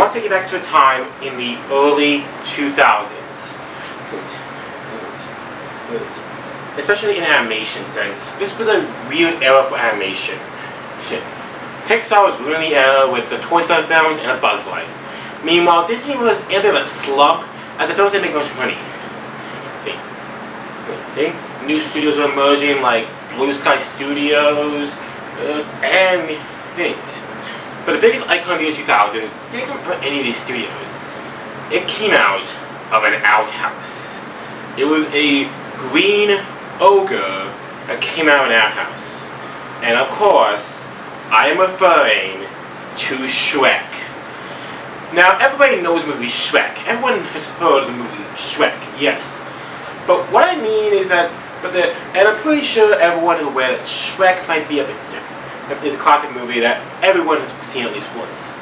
want to take you back to a time in the early 2000s. Especially in an animation sense. This was a weird era for animation. Pixar was ruining the era with the Toy Story films and A Bug's Life. Meanwhile, Disney was in a bit of a slump as the films didn't make much money. New studios were emerging like Bluesky Studios and things. But the biggest icon of the year 2000s didn't come from any of these studios. It came out of an outhouse. It was a green ogre that came out of an outhouse. And of course, I am referring to Shrek. Now, everybody knows the movie Shrek. Everyone has heard of the movie Shrek, yes. But what I mean is that, and I'm pretty sure everyone is aware that Shrek might be a bit different. It's a classic movie that everyone has seen at least once.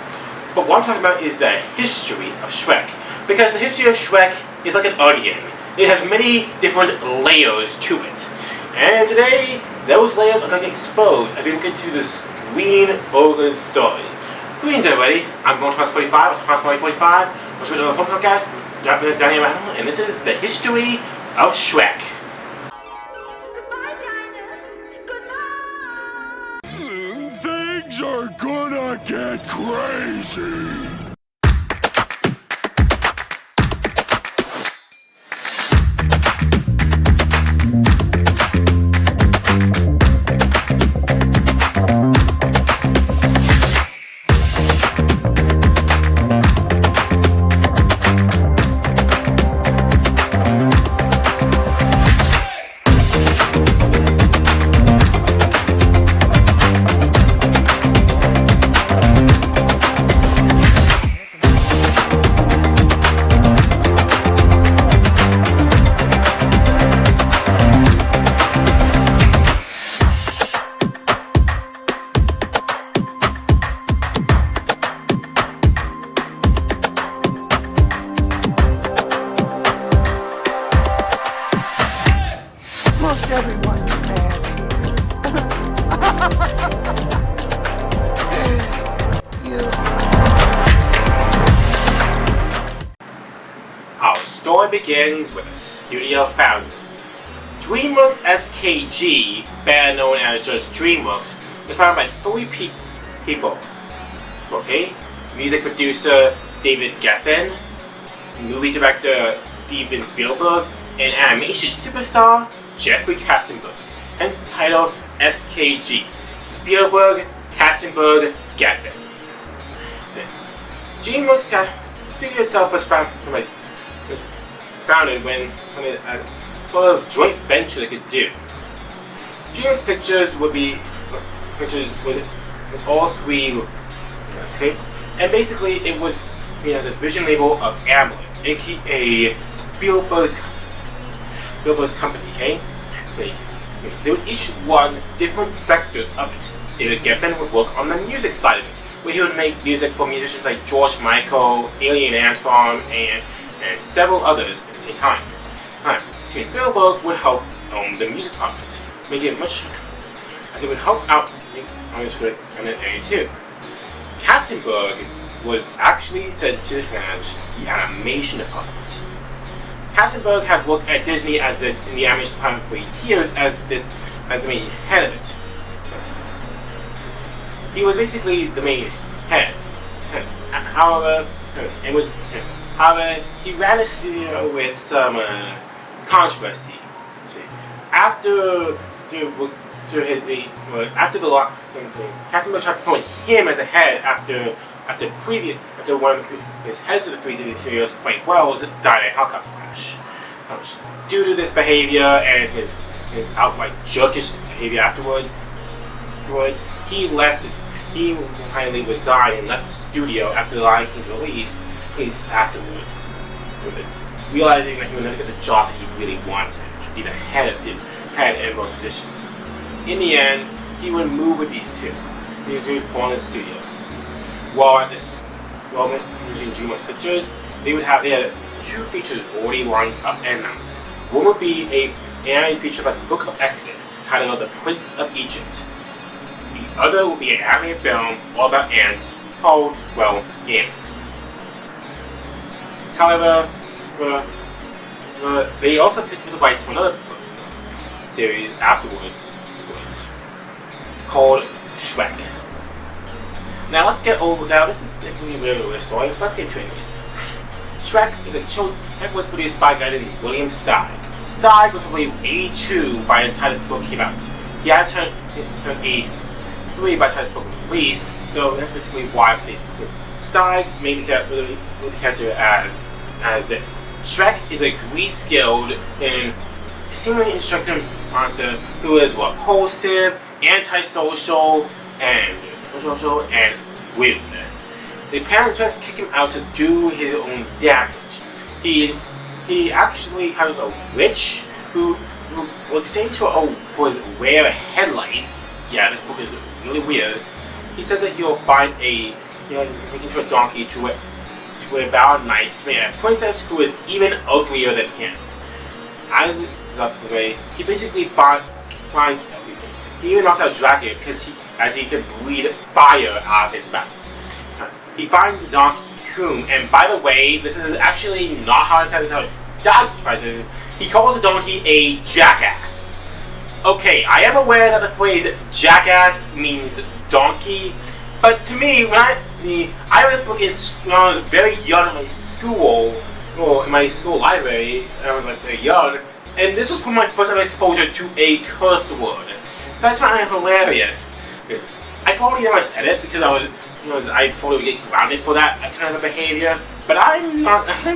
But what I'm talking about is the history of Shrek. Because the history of Shrek is like an onion. It has many different layers to it. And today, those layers are going to get exposed as we look into this green ogre's story. Greetings everybody, I'm going to Thomas 45, Thomas 45, which is another home podcast. My name is Janeane, and this is the history of Shrek. Goodbye, Dinah. Goodbye. Things are gonna get crazy. Most everyone's mad here. Our story begins with a studio founder. Dreamworks SKG, better known as just Dreamworks, was founded by three people. Okay? Music producer David Geffen, movie director Steven Spielberg, and animation superstar Jeffrey Katzenberg. Hence the title SKG. Spielberg, Katzenberg, Geffen. Dreamworks studio itself was founded when it as sort of joint venture they could do. Dreamworks Pictures would be with all three. Okay, and basically it was as a vision label of Amblimation, aka Spielberg's company. Okay, they would each run different sectors of it. David Geffen would work on the music side of it, where he would make music for musicians like George Michael, Alien Anton, and several others at the same time. Steven Spielberg would help own the music department, making it much as it would help out on this for an area too. Katzenberg was actually said to manage the animation department. Katzenberg had worked at Disney in the animation department for years as the main head of it. He was basically the main head. However, he ran a studio with some controversy. After Katzenberg tried to promote him as a head after one of his heads of the 3D studios, Frank Wells, died in a helicopter crash. Due to this behavior and his outright jerkish behavior afterwards, he finally resigned and left the studio after the Lion King's release afterwards, realizing that he would never get the job that he really wanted, which would be the head and most position. In the end, he would move with these two. He would form the studio. While using Dreamworks Pictures, they had two features already lined up and announced. One would be an animated feature about the Book of Exodus, titled The Prince of Egypt. The other would be an animated film all about ants called, Ants. However, they also picked up the rights for another series afterwards, called Shrek. Now let's get over. Now this is definitely a very old story. Let's get to it anyways. Shrek was produced by a guy named William Steig. Steig was probably 82 by the time this book came out. He had turned 83 by the time this book was released, so that's basically why I'm saying Steig made the character as this. Shrek is a grease-skilled and seemingly instructive monster who is repulsive, antisocial, and rude. The parents had to kick him out to do his own damage. He actually has a witch who was saying for his rare headlights. Yeah, this book is really weird. He says that he'll find make into a donkey to a bound knight to make a princess who is even uglier than him. As of the way, he basically finds everything. He even knocks out a dragon because he can breathe fire out of his mouth. He finds a donkey whom, and by the way, this is actually not how it's how it started. He calls the donkey a jackass. Okay, I am aware that the phrase jackass means donkey, but to me, when I read this book when I was very young in my school, or in my school library, I was like very young, and this was my first ever exposure to a curse word. So that's why I'm hilarious. Because I probably never said it because I probably would get grounded for that kind of behavior. But I'm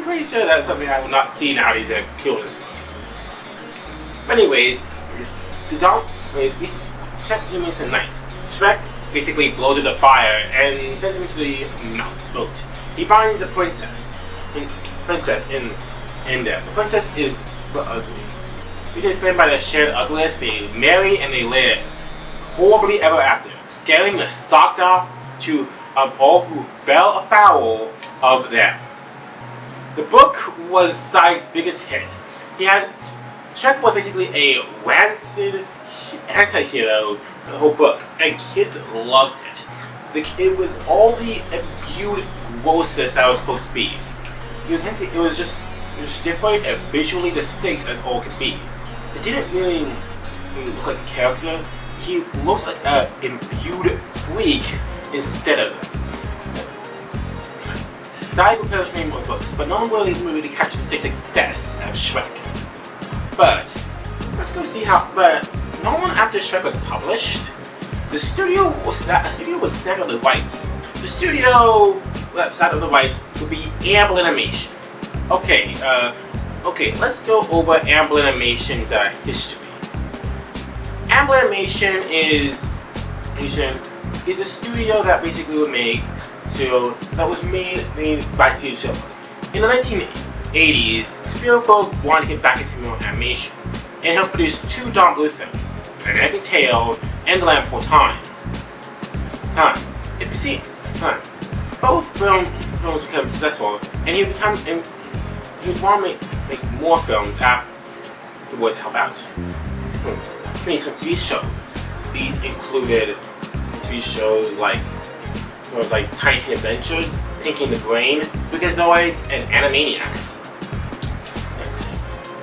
pretty sure that's something I would not see nowadays in a children's book. But anyways, Shrek means the night. Shrek basically blows up the fire and sends him into the boat. He finds a princess in there. The princess is ugly. Which is explained by the shared ugliness. They marry and they live horribly ever after, scaring the socks off of all who fell afoul of them. The book was Steig's biggest hit. Shrek was basically a rancid anti-hero the whole book, and kids loved it. It was all the imbued grossness that it was supposed to be. It was just different and visually distinct as all could be. It didn't really look like a character. He looked like an imbued freak instead of it. Steig prepares many more books, but no one really captured the same success as Shrek. But let's go see how. But no one after Shrek was published. The studio was snagged on the rights. The studio side of the rights would be Amblimation. Okay, let's go over Amblimation's history. Amblimation is a studio that basically was made by Steven Spielberg. In the 1980s, Spielberg wanted to get back into animation and helped produce two Don Bluth films, An American Tale and The Land Before Time. Both films became successful, and he would want to make more films afterwards to help out. He made some TV shows. These included TV shows like Tiny Teen Adventures, Pinky and the Brain, Freakazoids, and Animaniacs.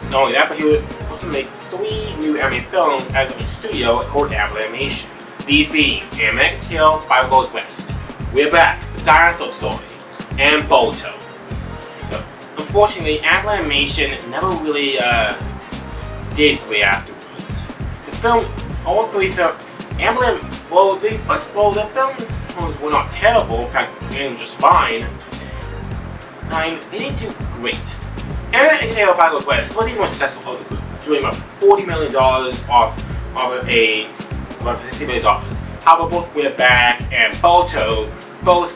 Not only that, but he would also make 3 new animated films out of a studio called Amblimation. These being An American Tale, Fire Goes West, We're Back, The Dinosaur Story, and Balto. So, unfortunately, Amblimation never really did great afterwards. All 3 films, the films were not terrible, in fact, they were just fine. They didn't do great. An American Tale, Fire Goes West was even more successful of the group, doing about $40 million off of $60 million. However, both We're Back and Balto both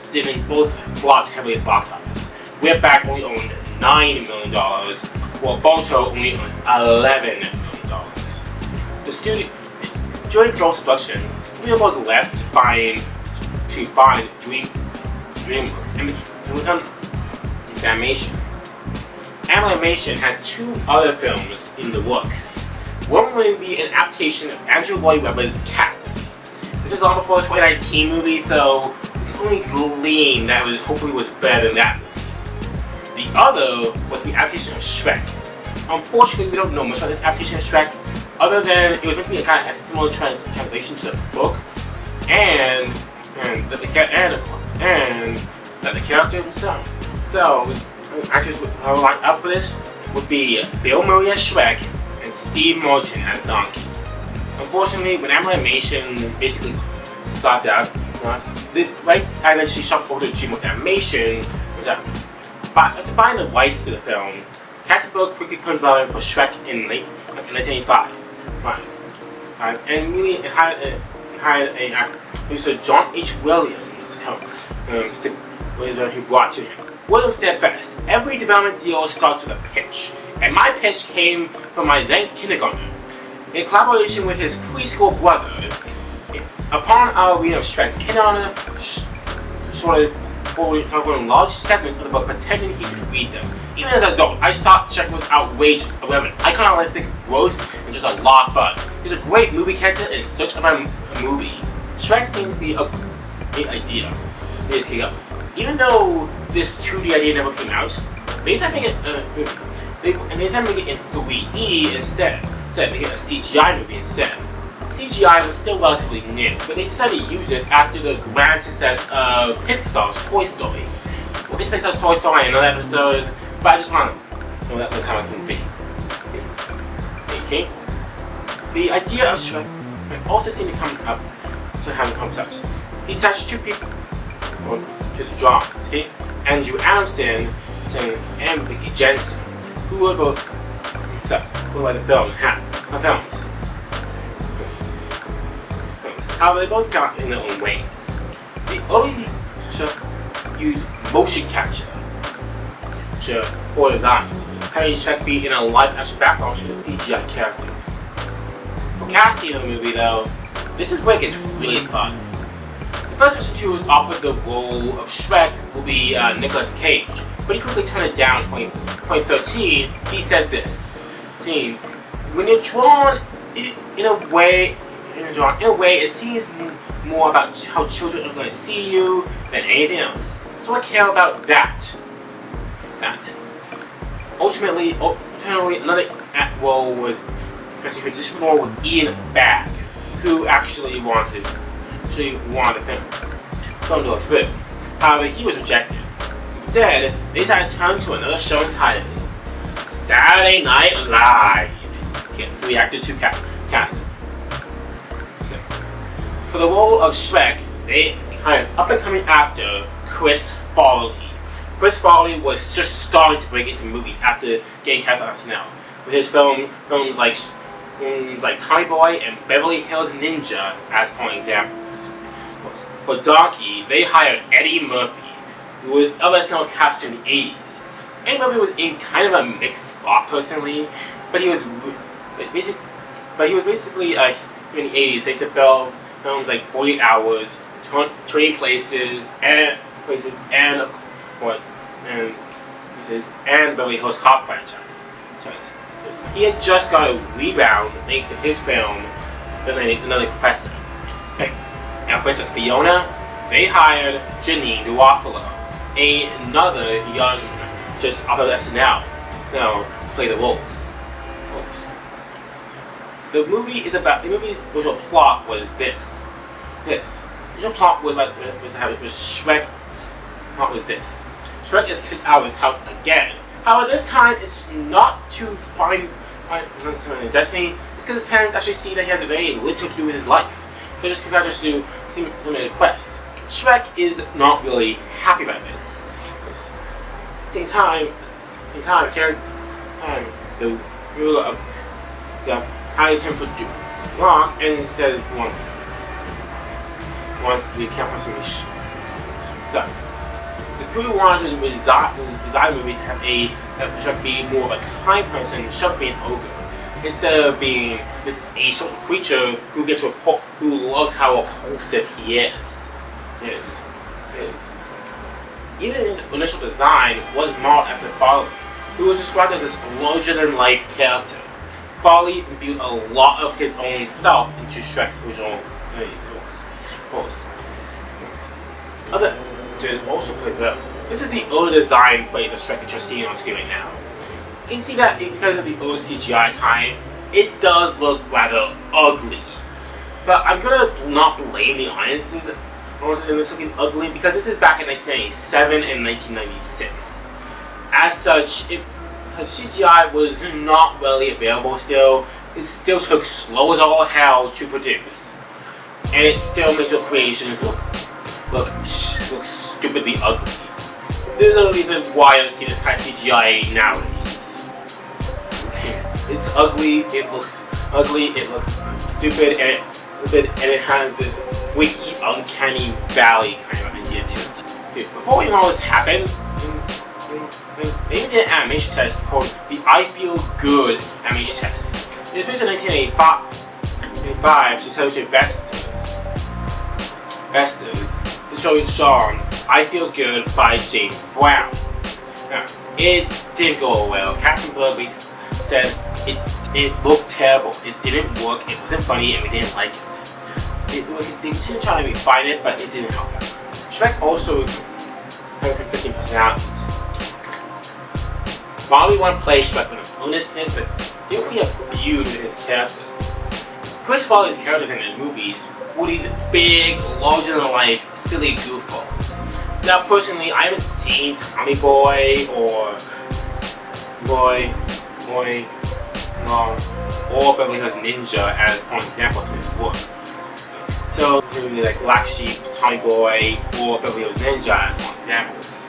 flopped heavily at the box office. We're Back only owned $9 million, while Balto only owned $11 million. The studio, during post-production, Spielberg left to find Dreamworks and become Amblimation. Amblimation had 2 other films in the works. One would be an adaptation of Andrew Lloyd Webber's Cats. This is long before the 2019 movie, so we can only glean that it hopefully was better than that movie. The other was the adaptation of Shrek. Unfortunately, we don't know much about this adaptation of Shrek, other than it was meant to be a kind of a similar translation to the book, and that the character himself. So, actors I would like up for this would be Bill Murray as Shrek and Steve Martin as Donkey. Unfortunately, when Amblimation basically stopped out, the rights eventually shuffled over to Dreamworks Animation, but after buying the rights to the film, Katzenberg quickly put development for Shrek in late 1985. And really hired a producer, John H. Williams, who brought to him. Williams said best, every development deal starts with a pitch, and my pitch came from my then kindergartner. In collaboration with his preschool brother, upon our reading of Shrek, kindergartner started forwarding large segments of the book, pretending he could read them. Even as an adult, I thought Shrek was outrageous, irreverent, iconoclastic, gross, and just a lot of fun. He's a great movie character in search of a movie. Shrek seemed to be a great idea. Even though this 2D idea never came out, they decided to make it in 3D instead. So they made it a CGI movie instead. CGI was still relatively new, but they decided to use it after the grand success of Pixar's Toy Story. We'll get to Pixar's Toy Story in another episode, but I just want to know that was how it can be. Okay. The idea of Shrek also seemed to come up to having concepts. He attached two people to the drawings, okay? Andrew Adamson and Vicky Jensen, who were both by the films. However, they both got in their own ways. The early used motion capture for designs, having Shrek be in a live-action background to the CGI characters. For casting in the movie, though, this is where it gets really fun. The first person to was offered the role of Shrek will be Nicolas Cage, but he quickly turned it down in 2013. He said this: "When you're drawn in a way, it seems more about how children are going to see you than anything else. So I care about that. Ultimately, another role was Ian Bagg, who actually wanted the film to go through. However, he was rejected. Instead, they decided to turn to another show entitled Saturday Night Live. Get 3 actors who cast it. For the role of Shrek, they hired up-and-coming actor Chris Farley. Chris Farley was just starting to break into movies after getting cast on SNL, with his films like Tommy Boy and Beverly Hills Ninja as prime examples. For Donkey, they hired Eddie Murphy, who was of SNL's cast in the 80s. Eddie Murphy was in kind of a mixed spot personally, but he was basically in the 80s. They used to film films like 48 Hours, Trading Places, and Beverly Hills Cop franchise. He had just got a rebound thanks to his film, Another Professor. And Princess Fiona, they hired Janeane Garafalo, another young, just off of SNL, to play the roles. The movie's original plot was this. The original plot was Shrek. Plot was this. Shrek is kicked out of his house again. However, this time it's not to find his destiny. It's because his parents actually see that he has very little to do with his life. So just come out just to see him a quest. Shrek is not really happy about this. At the same time, the ruler of hires him for rock, and instead wants to be campus from his stuff. The crew wanted to resign the movie to have Shrek be more of a kind person, Shrek being an ogre, instead of being this asocial creature who loves how repulsive he is. Even his initial design was modeled after Farley, who was described as this larger-than-life character. Farley imbued a lot of his own self into Shrek's original roles. characters were also played well. This is the older design phase of Shrek that you're seeing on screen right now. You can see that because of the old CGI time, it does look rather ugly. But I'm gonna not blame the audiences in this looking ugly because this is back in 1997 and 1996. As such, CGI was not readily available still. It still took slow as all hell to produce. And it still made your creations look stupidly ugly. There's no reason why I don't see this kind of CGI nowadays. It's ugly, it looks stupid, and it has this freaky, uncanny valley kind of idea to it. Dude, before we know all this happened, they even did an animation test called the I Feel Good animation test. It was produced in 1985 to celebrate Bestos. The show is shown I Feel Good by James Brown. Now, it didn't go well. Captain Blood basically said it looked terrible. It didn't work, it wasn't funny, and we didn't like it. They continued trying to refine it, but it didn't help out. Shrek also had conflicting personalities. Farley wanted to play Shrek with an earnestness, but didn't really abuse his characters. Chris Farley's characters in the movies were these big, larger-than-life, silly goofballs. Now, personally, I haven't seen Tommy Boy or or Beverly Hills Ninja as one examples of his work. So, really like Black Sheep, Tommy Boy, or Beverly Hills Ninja as one examples.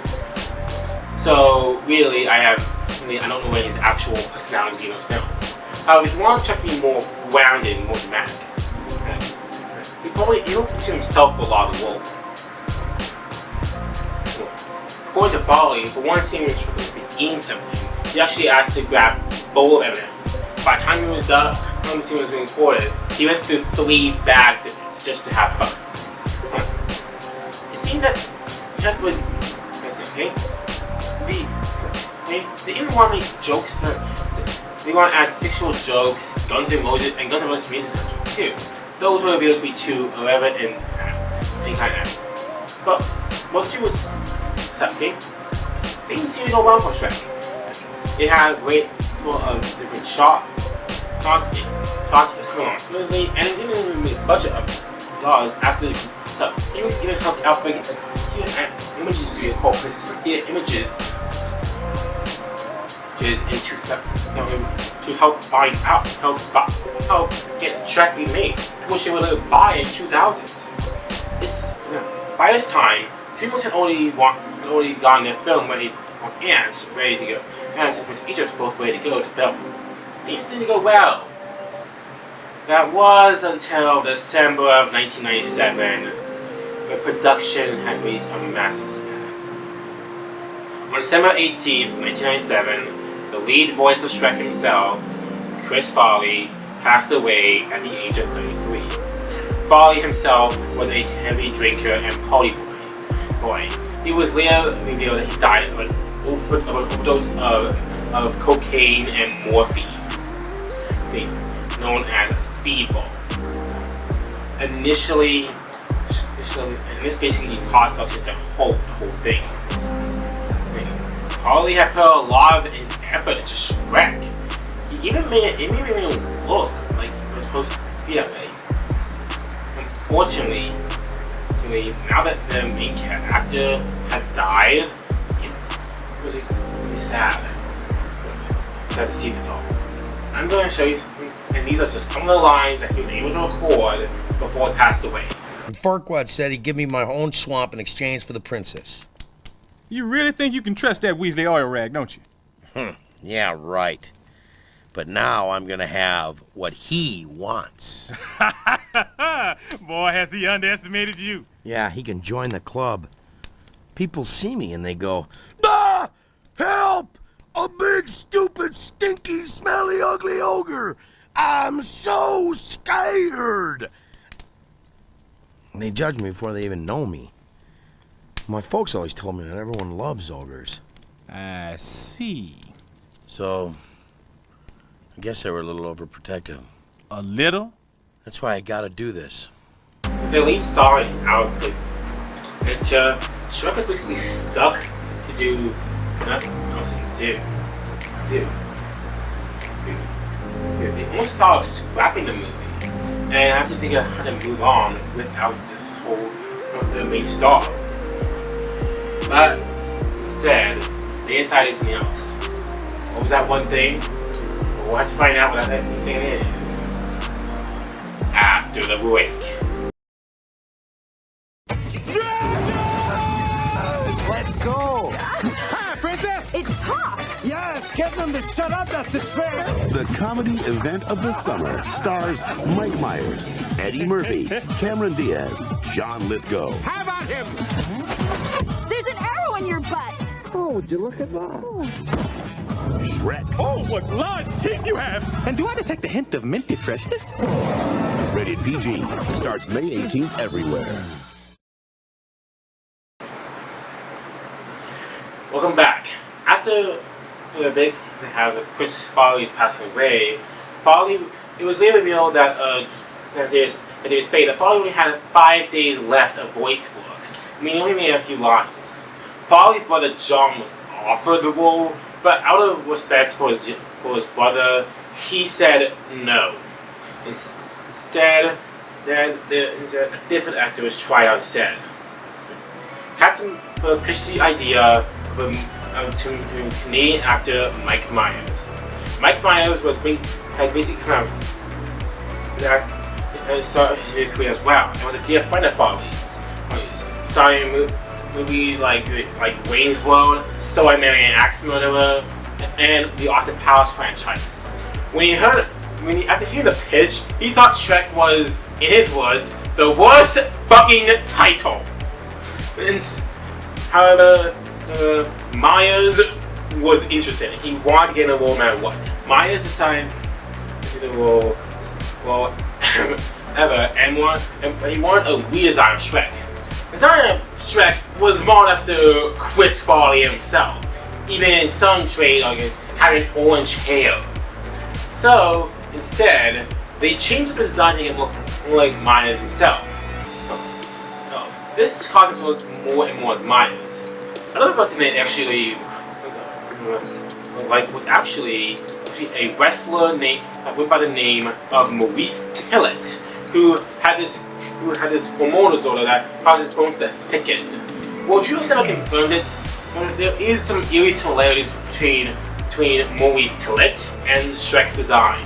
So, really, I don't know where his actual personality in those films. However, if you want Chuck to be more grounded, more dramatic, he looked into himself a lot of the role. According to Farley, for one scene when Chuck was eating something, he actually asked to grab a bowl of M&M's. By the time he was done, when the scene was being recorded, he went through 3 bags of it just to have fun. It seemed that Chuck was okay. They even want to make jokes. They want to add sexual jokes, Guns N' Roses music jokes too. Those were revealed to be too irreverent and any kind of. But what the was okay? They didn't seem to go well for Shrek. It had a great different shots. It was coming along smoothly, and it was even in the budget of dollars after the Dreamworks even helped out bring a computer imaging studio called Theater Images into to help help get Shrek remade, which they would buy in 2000. By this time, Dreamworks had already gotten their film ready to go. And Prince Egypt was both ready to go to film. Things didn't go well. That was until December of 1997, when production had reached a massive snag. On December 18th, 1997, the lead voice of Shrek himself, Chris Farley, passed away at the age of 33. Farley himself was a heavy drinker and party boy. It was later revealed that he died of an overdose of cocaine and morphine, known as speedball. Initially, and this basically caused up the whole thing. Farley had put a lot of his effort into Shrek. He even made it look like it was supposed to be that way. Unfortunately, now that the main actor had died, it was really sad. To see this all. I'm going to show you something, and these are just some of the lines that he was able to record before he passed away. And Farquaad said he'd give me my own swamp in exchange for the princess. You really think you can trust that Weasley oil rag, don't you? Yeah, right. But now I'm gonna have what he wants. Boy, has he underestimated you. Yeah, he can join the club. People see me and they go, "Ah! Help! A big, stupid, stinky, smelly, ugly ogre! I'm so scared!" And they judge me before they even know me. My folks always told me that everyone loves ogres. I see. So, I guess they were a little overprotective. A little? That's why I gotta do this. The lead star in our And Shrek was basically stuck to do nothing else he could do. They almost started scrapping the movie, and I have to figure out how to move on without this whole the main star. But instead, they decided something else. What was that one thing? We'll have to find out what that thing is after the break. Let's go! Hi, princess! It talks! Yeah, it's getting them to shut up, that's the trick! The comedy event of the summer stars Mike Myers, Eddie Murphy, Cameron Diaz, John Lithgow. How about him? There's an arrow in your butt! Oh, would you look at that? Shrek, Oh, what large teeth you have! And do I detect a hint of minty freshness? rated PG, starts May 18th everywhere. Welcome back. After the big have with Chris Farley's passing away, Farley, it was later revealed that that Farley only had 5 days left of voice work, meaning he only made a few lines. Farley's brother John was offered the role, but out of respect for his brother, he said no. Instead, a different actor was tried out instead. Captain pitched the idea to Canadian actor Mike Myers. Mike Myers had basically kind of started his career as well, and was a dear friend of Farley's, starring movies like Wayne's World, So I Married an Axe Murderer, and the Austin Powers franchise. After hearing the pitch, he thought Shrek was, in his words, the worst fucking title. However, Myers was interested. He wanted to get in the role no matter what. Myers decided to do the role and he wanted a redesign of Shrek. The design of Shrek was modeled after Chris Farley himself, even his son Trey had an orange hair. So instead, they changed the design to get more like Myers himself. This caused him to look more and more like Myers. Another person that actually was actually a wrestler went by the name of Maurice Tillett, who had this hormonal disorder that caused his bones to thicken. Well, Dreamworks never confirmed it, but there is some eerie similarities between Maurice Tillett and Shrek's design.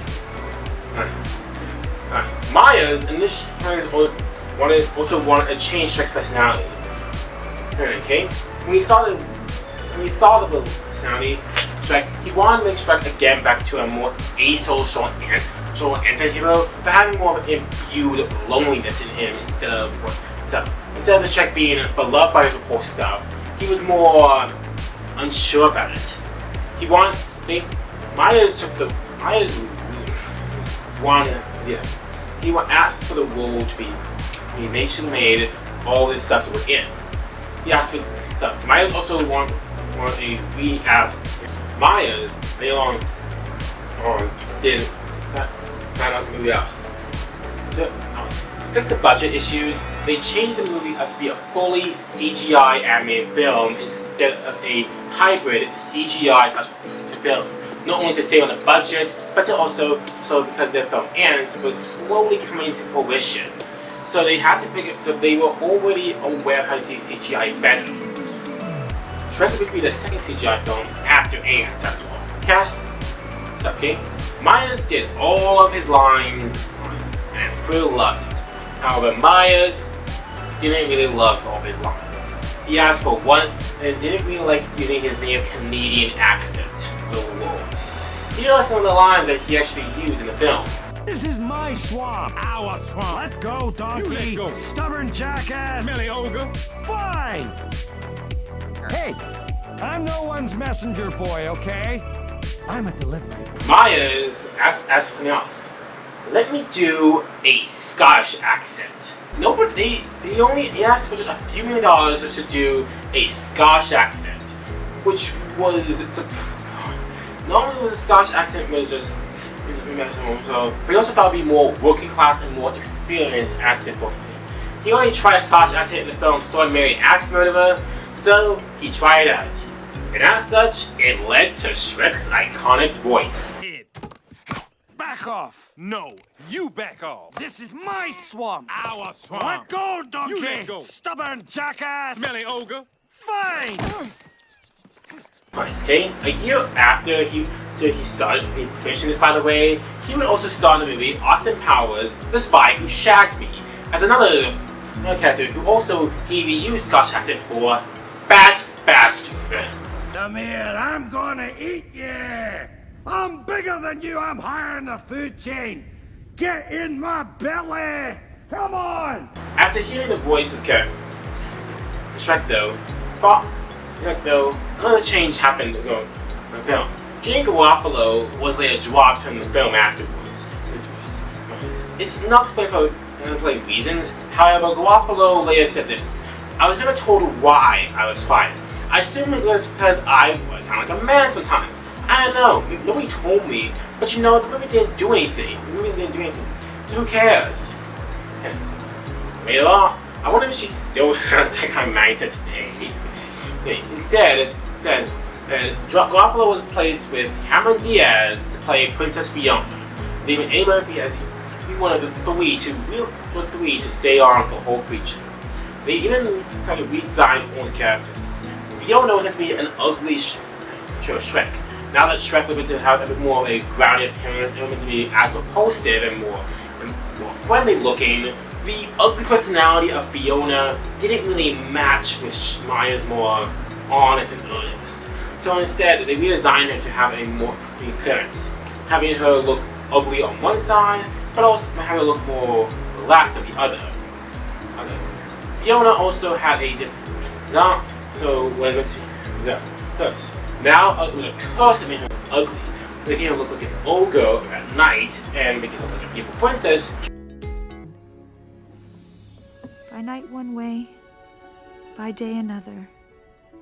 Myers initially also wanted to change Shrek's personality. Okay, when he saw the personality Shrek, he wanted to make Shrek again back to a more asocial anti-hero, but having more of an imbued loneliness in him instead of the Shrek being beloved by his report stuff, he was more unsure about it. He asked for the role to be made all this stuff to work in. He asked for stuff. Myers also wanted a re-ask. Myers later on did find out the movie else. To fix the budget issues, they changed the movie up to be a fully CGI animated film instead of a hybrid CGI film. Not only to save on the budget, but to also because their film ends was slowly coming to fruition. So they had to figure. So they were already aware of how to see CGI better. Shrek would be the second CGI film after Ants after all. Cast, okay. Myers did all of his lines and crew loved it. However, Myers didn't really love all of his lines. He asked for one and didn't really like using his native Canadian accent for the role. Here are some of the lines that he actually used in the film. This is my swamp. Our swamp. Let go, donkey. You let go. Stubborn jackass. Smelly ogre. Fine. Hey, I'm no one's messenger boy, okay? I'm a delivery. Myers asked for something else. Let me do a Scottish accent. Nobody, he asked for just a few $1 million just to do a Scottish accent, which was not only was a Scottish accent, but but he also thought it would be more working class and more experienced accent for him. He already tried a Scottish accent in the film Sword Mary Axe Murderer, so he tried it out. And as such, it led to Shrek's iconic voice. Back off! No, you back off! This is my swamp! Our swamp! Let go, donkey! You let go! Stubborn jackass! Smelly ogre! Fine! Nice, okay? A year after he started pushing this, by the way, he would also star in the movie Austin Powers, The Spy Who Shagged Me, as another character who also he used Scotch accent for Bat Bastard. Come here, I'm gonna eat you! I'm bigger than you, I'm higher in the food chain! Get in my belly! Come on! After hearing the voice of Shrek though, another change happened in the film. Garafalo was later dropped from the film afterwards. It's not explained for reasons. However, Garafalo later said this: "I was never told why I was fired. I assume it was because I sound like a man sometimes. I don't know. Nobody told me. But you know, the movie didn't do anything. So who cares?" Hence, later on, I wonder if she still has that kind of mindset today. Instead, Garafalo was replaced with Cameron Diaz to play Princess Fiona, leaving Eddie Murphy as one of the three to stay on for the whole feature. They even kind of redesigned all the characters. Fiona had to be an ugly Shrek. Now that Shrek was meant to have a bit more of a grounded appearance and was meant to be as repulsive and more friendly looking, the ugly personality of Fiona didn't really match with Maya's more honest and earnest. So instead, they redesigned her to have a more appearance, having her look ugly on one side, but also having her look more relaxed on the other. Fiona also had a different so when the curse. Now it was a curse that made her ugly, making her look like an ogre at night and making her look like a evil princess. By night one way, by day another.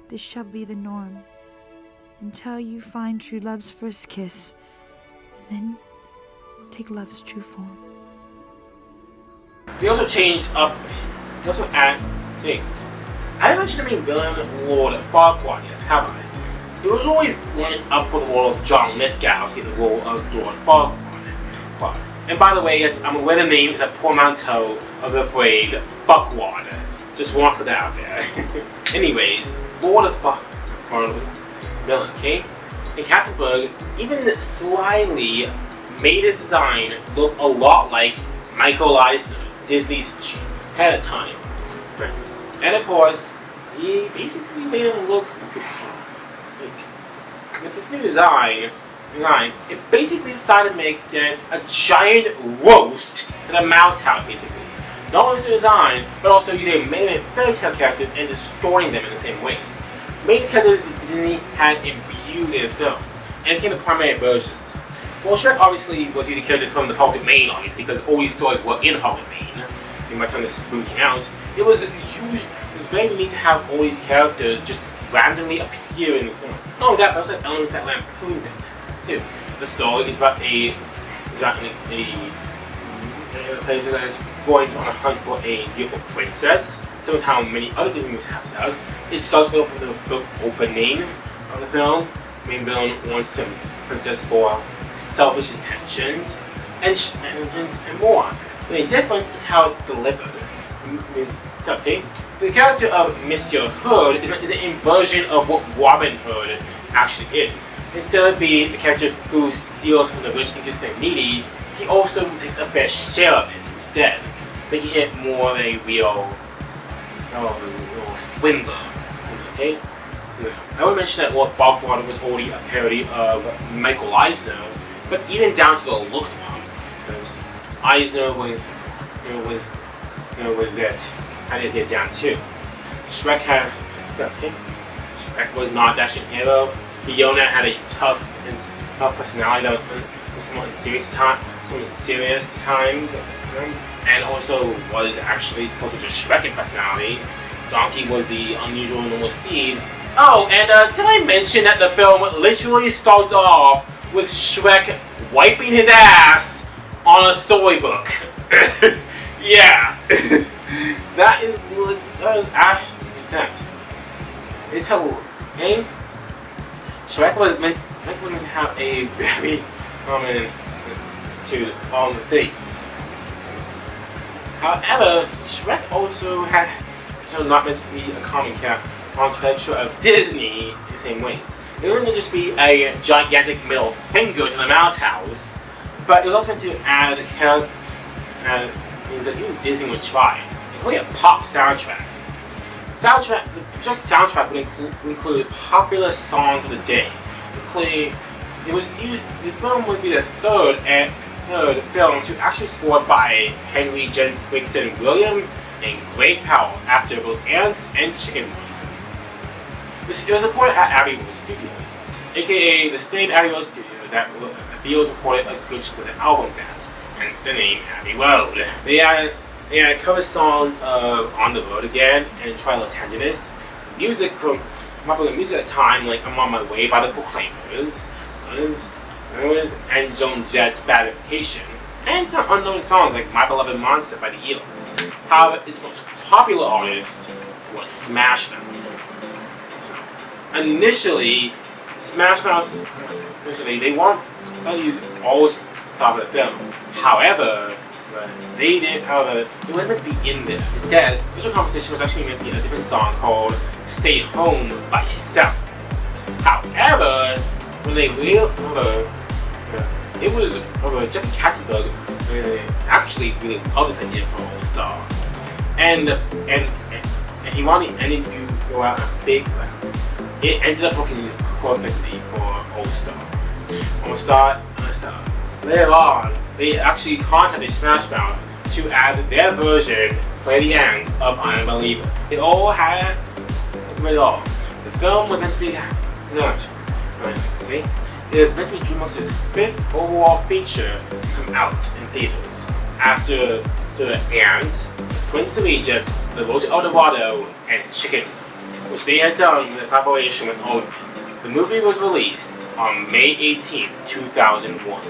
This shall be the norm, until you find true love's first kiss, and then take love's true form. They also changed up, they also add things. I haven't mentioned the main villain, Lord Farquaad yet, have I? It was always running up for the role of John Lithgow to get the role of Lord Farquaad. And by the way, yes, I'm aware the name is a portmanteau of the phrase fuckwad. Just want to put that out there. Anyways, Lord of Farquaad villain, okay? And Katzenberg even slyly made his design look a lot like Michael Eisner, Disney's head at the time. And of course, he basically made him look with this new design, it basically decided to make a giant roast in a mouse house, basically. Not only the design, but also using many fairytale characters and distorting them in the same ways. Many of these characters Disney had imbued in his films, and became the primary versions. Well, Shrek obviously was using characters from the public domain, obviously, because all these stories were in the public domain. By the time this movie came out, it was very unique to have all these characters just randomly appear in the film. Not only that, but also elements that lampooned it, too. The story is about a place that is going on a hunt for a beautiful princess, similar to how many other Disney movies have said. It starts with the opening of the film. The main villain wants to princess for selfish intentions and more. The difference is how it's delivered. Okay, the character of Monsieur Hood is an inversion of what Robin Hood actually is. Instead of being the character who steals from the rich and gives to the needy, he also takes a fair share of it instead, making it more of a real swindler. Okay? I would mention that Lord Farquaad was already a parody of Michael Eisner, but even down to the looks of him, Eisner was that had it down too. Shrek was not that hero. Fiona had a tough personality that was somewhat serious times, and also was actually supposed to just Shrek in personality. Donkey was the unusual normal steed. Oh, and did I mention that the film literally starts off with Shrek wiping his ass on a storybook? Yeah. that is that. It's a game. Shrek was meant to have a very common to all the things. However, Shrek also not meant to be a common character of Disney in the same ways. It wouldn't just be a gigantic middle finger to the mouse house, but it was also meant to add things that even Disney would try. Including a pop soundtrack. The soundtrack would include popular songs of the day. The film would be the third film to actually scored by Henry Jensen Williams in great power after both Ants and Chicken Run. It was recorded at Abbey Road Studios, aka the same Abbey Road Studios that the Beatles recorded a good chunk of their albums at, hence the name Abbey Road. They had cover songs of On the Road Again and Try a Little Tenderness. Music from popular music at the time, like I'm on My Way by the Proclaimers, and Joan Jett's Bad Reputation, and some unknown songs like My Beloved Monster by the Eels. However, its most popular artist was Smash Mouth. Initially, Smash Mouth, they wanted to use all songs of the film. However, it wasn't meant to be in there. Instead, the original composition was actually meant to be a different song called Stay Home by Self. However, when they realized it was Jeff Katzenberg actually really loved this idea for All Star, and he wanted the ending to go out a big round. It ended up working perfectly for All Star. Later on, they actually contacted Smash Mouth to add their version, play the end of I'm a Believer. It all had it all. The film was meant to be launched. Okay? It is meant to be Dreamworks' 5th overall feature to come out in theaters after the Ants, Prince of Egypt, The Road to El Dorado, and Chicken, which they had done in the collaboration with Odin. The movie was released on May 18, 2001,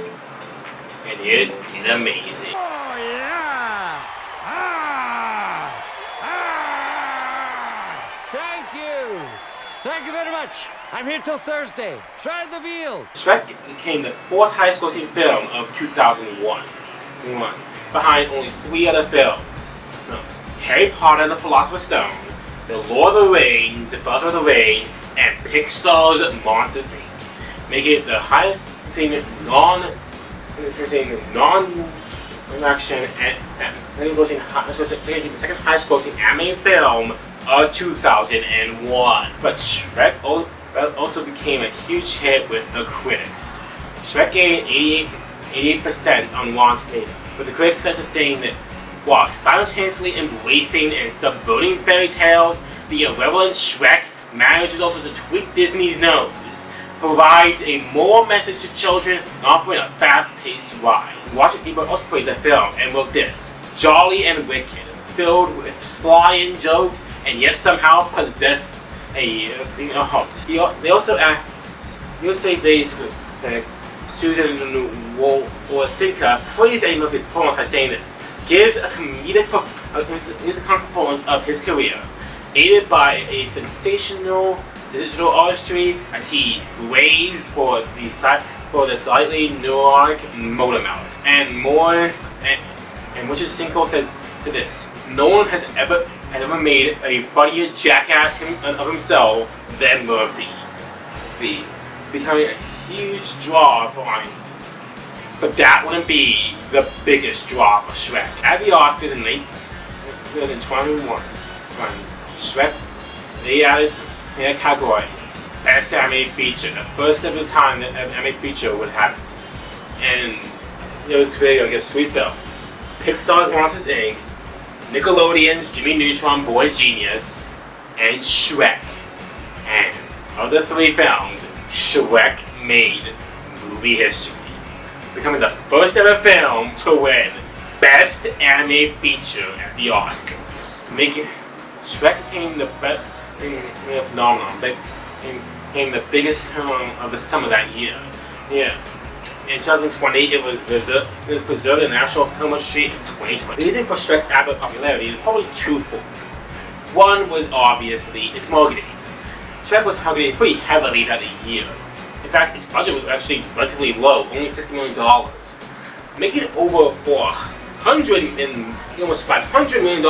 and it did amazing. Oh yeah! Thank you very much. I'm here till Thursday. Try the veal. Shrek became the 4th highest-grossing film of 2001, behind only 3 other films: Harry Potter and the Philosopher's Stone, The Lord of the Rings, The Fellowship of the Ring, and Pixar's Monsters, Inc., making it the highest-grossing non-action and the second highest-grossing animated film of 2001. But Shrek also became a huge hit with the critics. Shrek gained 88% on Rotten Tomatoes, with the critics consensus saying this: while simultaneously embracing and subverting fairy tales, the irreverent Shrek manages also to tweak Disney's nose, provide a moral message to children, and offering a fast-paced ride. Watching people also praised the film and wrote this: jolly and wicked, filled with sly and jokes, and yet somehow possess a heart. They also say these Susan Wojcicka praised Eddie Murphy's performance by saying this: gives a comedic performance of his career, aided by a sensational digital artistry as he waits for the slightly neurotic motor mouth. And Wojcicka says to this: no one has ever made a funnier jackass of himself than Murphy, becoming a huge draw for audiences. But that wouldn't be the biggest draw for Shrek. At the Oscars in late 2021, when Shrek laid out his category Best Animated Feature, the first ever time that an animated feature would have it. And it was really against 3 films: Pixar's Monsters, Inc., Nickelodeon's Jimmy Neutron Boy Genius, and Shrek. And of the 3 films, Shrek made movie history, becoming the first ever film to win Best Animated Feature at the Oscars. Shrek became the best phenomenon, became the biggest film of the summer that year. Yeah. In 2020, it was preserved in the National Film Registry in 2020. The reason for Shrek's avid popularity is probably twofold. One was obviously its marketing. Shrek was marketed pretty heavily that year. In fact, its budget was actually relatively low, only $60 million, making it over almost $500 million.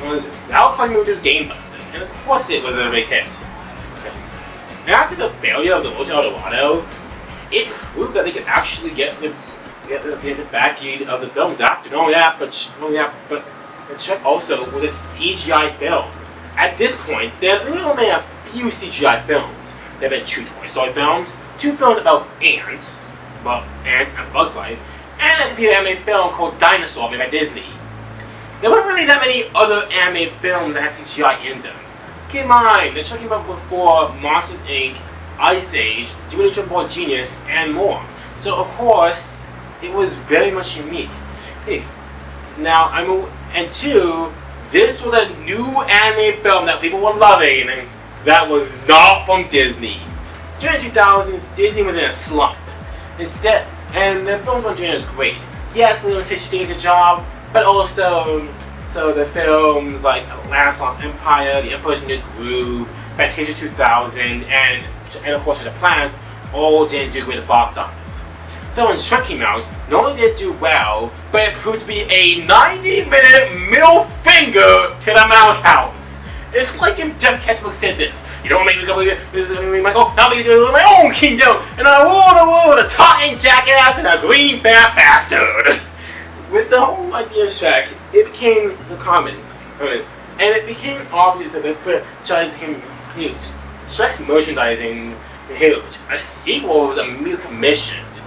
Was now causing movie to gangbusters, and of course it was a big hit. And after the failure of the Road to El Dorado, it proved that they could actually get the backing of the films after. Not only that, but Shrek also was a CGI film. At this point, there only been a few CGI films. There have been 2 Toy Story films, 2 films about ants and Bugs Life, and a computer animated film called Dinosaur made by Disney. There weren't really that many other animated films that had CGI in them. Keep in mind, they're talking about before Monsters Inc., Ice Age, Jimmy Neutron Ball Genius, and more. So of course, it was very much unique. Now, and 2, this was a new animated film that people were loving, and that was not from Disney. During the 2000s, Disney was in a slump. Instead, and the films weren't doing as great. Yes, Lilo and Stitch did a good job, but also, so the films like Atlantis Lost Empire, The Emperor's New Groove, Fantasia 2000, and of course Treasure Planet, all didn't do great at the box office. So when Shrek came out, not only did it do well, but it proved to be a 90-minute middle finger to the Mouse House. It's like if Jeff Katzenberg said this: "You don't make me go with this is Michael. I'll be doing my own kingdom, and I rule the world with a talking jackass and a green fat bastard." With the whole idea of Shrek, it became the common, and it became obvious that the franchise became huge. Shrek's merchandising huge. A sequel was a mere commissioned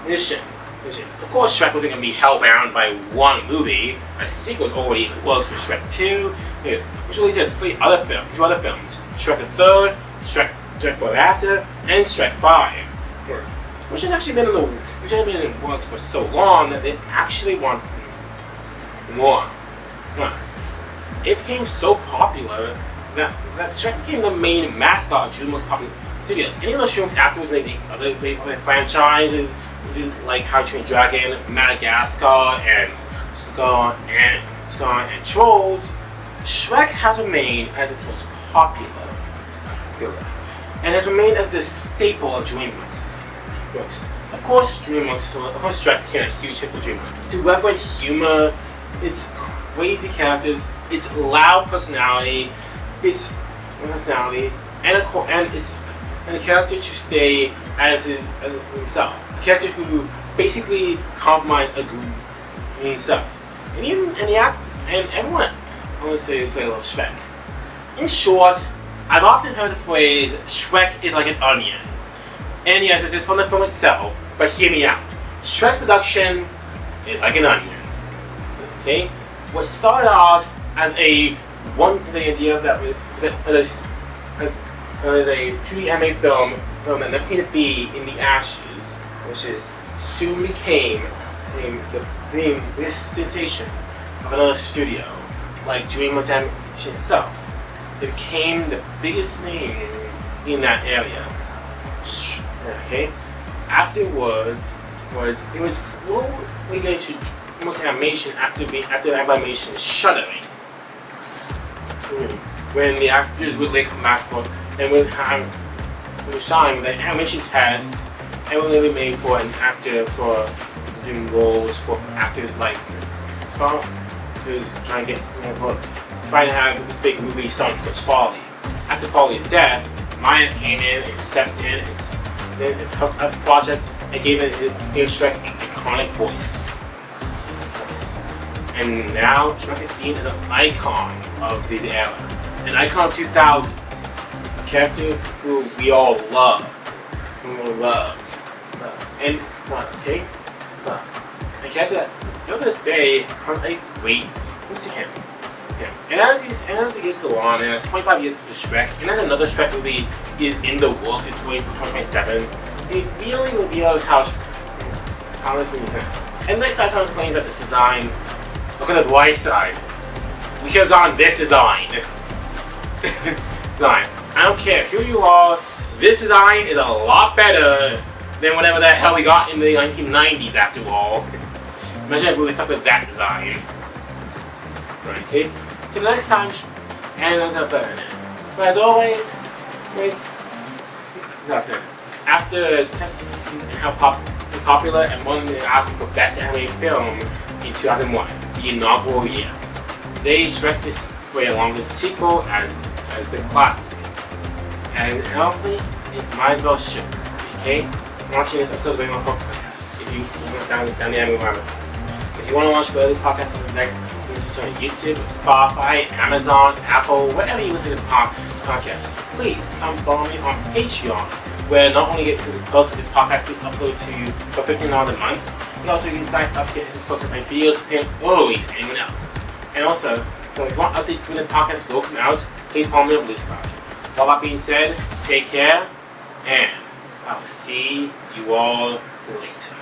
mission. Of course, Shrek wasn't going to be hellbound by one movie. A sequel was already in the works with Shrek 2, which will lead to 2 other films: Shrek the Third, Shrek Forever After, and Shrek 5. Which had actually been in the works for so long that they actually want more. It became so popular that Shrek became the main mascot of Dreamworks popular studios. Any of those films afterwards made the other franchises, which is like How to Train Your Dragon, Madagascar, and Scar and Trolls. Shrek has remained as its most popular, and has remained as the staple of Dreamworks. Of course, Shrek became a huge hit for Dreamworks. Its irreverent humor, its crazy characters, its loud personality, and the character to stay as himself. A character who basically compromised himself. And everyone, I want to say a little Shrek. In short, I've often heard the phrase, Shrek is like an onion. And yes, this is from the film itself, but hear me out. Shrek's production is like an onion. Okay? What started off as the idea that was a 2D anime film that never came to be in the ashes, which is soon became the sensation of another studio, like Dreamworks Animation itself. It became the biggest thing in that area. Okay. Afterwards, it was slowly going to Dreamworks Animation after Amblimation shuttering. When the actors would come back and would shine with an animation test, and would be made for an actor for doing roles for actors like who's trying to get books, trying to have this big movie starring Chris Farley. After Farley's death, Myers came in and stepped in and helped out the project and gave it Shrek's iconic voice. And now Shrek is seen as an icon of the era, an icon of 2000s, a character who we all love, and a character that still to this day has a great root to him. And as the years go on, and as 25 years after Shrek, and as another Shrek movie is in the works in 2027, it really reveals how this movie is. And next time someone claims that this design, look at the bright side. We could have gone this design. I don't care who you are, this design is a lot better than whatever the hell we got in the 1990s after all. Imagine if we were stuck with that design. Right, okay? So next time, and another third. But as always, after assessing how popular and won the Oscar for Best Animated Film in 2001, the inaugural year, they Shrek this way along with the sequel as the classic. And honestly, it might as well should. Okay? Watching this episode of the podcast. If you want to sound the anime environment. If you want to watch this podcast on the next, you can turn to YouTube, Spotify, Amazon, Apple, wherever you listen to podcasts. Please come follow me on Patreon, where not only get both of this podcast be uploaded to you for $15 a month, but also you can sign up to get this post my videos prepared early to anyone else. And also, so if you want updates when this podcast will come out, please follow me on Bluesky. All that being said, take care, and I will see you all later.